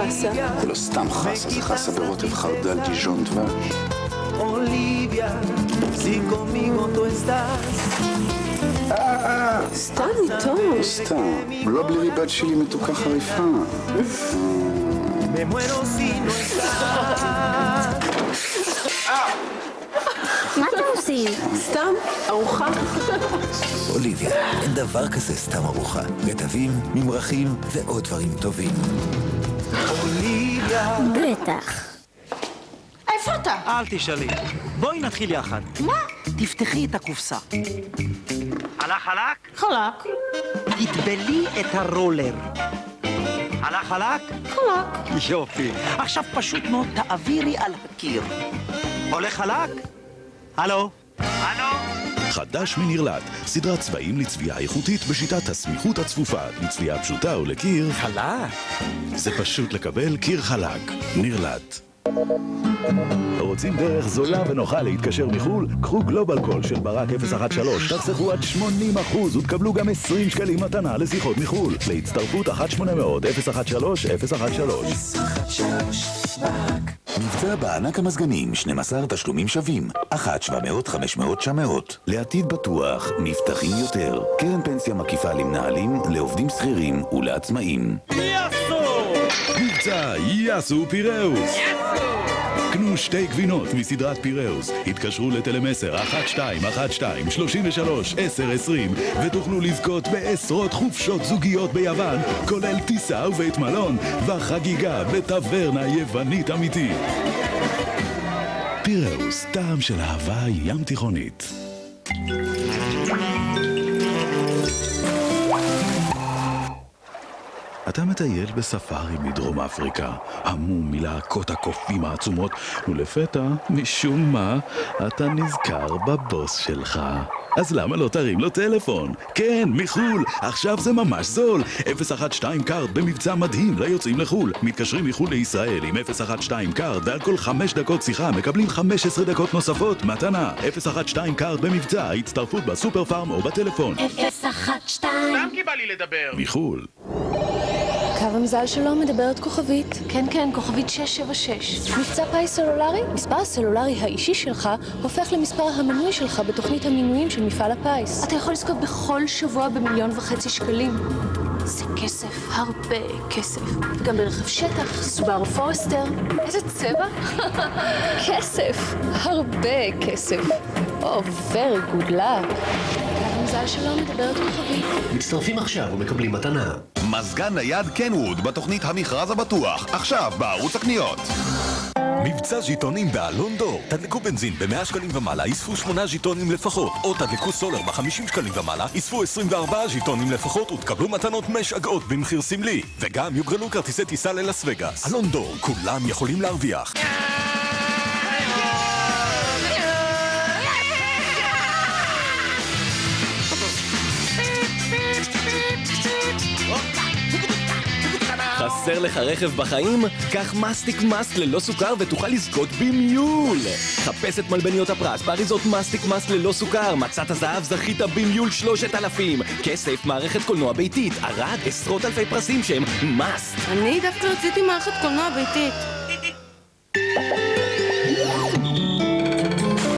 חסה. זה לא סתם חסה, זה חסה ברוטב חרדל דיז'ון דבש. Olivia, si conmigo tú estás. סתם איתו. סתם, לא בלי ריבת שלי מתוקה חריפה. Me muero si no estás. מה אתם עושים? סתם ארוחה. אוליביה, אין דבר כזה סתם ארוחה. רטבים, ממרחים ועוד דברים טובים. Olivia. בטח. איפה אתה? אל תשאלי. בואי נתחיל יחד. מה? תפתחי את הקופסה. הלך חלק? חלק. תטבלי את הרולר. הלך חלק? חלק. יופי. עכשיו פשוט מאוד תעבירי על הקיר. הולך חלק? הלו? הלו? חדש מנירלט, סדרת צבעים לצביעה איכותית בשיטת הסמיכות הצפופה, לצביעה פשוטה ולקיר חלק. זה פשוט לקבל קיר חלק. נירלט. רוצים דרך זולה ונוחה להתקשר מחול? קחו גלובל קול של ברק 013, תחסכו עד 80% ותקבלו גם 20 שקלים מתנה לשיחות מחול. להצטרפות 1-800-013-013. מבצע בענק המזגנים, 12 תשלומים שווים, 1-700-500-900. לעתיד בטוח, מבטחים יותר. קרן פנסיה מקיפה למנהלים, לעובדים שכירים ולעצמאים. מבצע יאסו פיראוס. קנו 2 גבינות מסדרת פיראוס. התקשרו לטלמסר 1212-33-10-20 ותוכלו לזכות בעשרות חופשות זוגיות ביוון, כולל טיסה ובית מלון וחגיגה בטברנה יוונית אמיתית. פיראוס, טעם של אהבה ים תיכונית. אתה מטייל בספארי מדרום אפריקה, המום מלהקות הקופים העצומות, ולפתע, משום מה, אתה נזכר בבוס שלך. אז למה לא תרים לו טלפון? כן, מחול, עכשיו זה ממש זול. 012 קארד במבצע מדהים ליוצאים לחול. מתקשרים מחול לישראל עם 012 קארד, ועל כל 5 דקות שיחה מקבלים 15 דקות נוספות מתנה. 012 קארד במבצע, הצטרפות בסופר פארם או בטלפון. 012 סתם כי בא לי לדבר. מחול. קו המזל שלו מדברת כוכבית. כן, כוכבית 676. מבצע פיס סלולרי? מספר הסלולרי האישי שלך הופך למספר המנוי שלך בתוכנית המינויים של מפעל הפיס. אתה יכול לזכות בכל שבוע ב1.5 מיליון שקלים. זה כסף, הרבה כסף. גם ברכב שטח, סובארו פורסטר. איזה צבע? כסף, הרבה כסף. very good luck. קו המזל שלו מדברת כוכבית. מצטרפים עכשיו ומקבלים מתנה. מזגן נייד קנווד בתוכנית המכרז הבטוח, עכשיו בערוץ הקניות. מבצע ז'יטונים באלון דור. תדלקו בנזין ב100 שקלים ומעלה, יספו 8 ז'יטונים לפחות, או תדלקו סולר ב50 שקלים ומעלה, יספו 24 ז'יטונים לפחות ותקבלו מתנות משגעות במחיר סמלי. וגם יוגרלו כרטיסי טיסה ללאס וגאס. אלון דור, כולם יכולים להרוויח. חסר לך רכב בחיים? קח מסטיק מאסט ללא סוכר ותוכל לזכות במיול. חפש את מלבניות הפרס באריזות מסטיק מאסט ללא סוכר. מצאת הזהב, זכית במיול 3,000. כסף, מערכת קולנוע ביתית. ערד, עשרות אלפי פרסים שהם מאסט. אני דווקא רציתי מערכת קולנוע ביתית.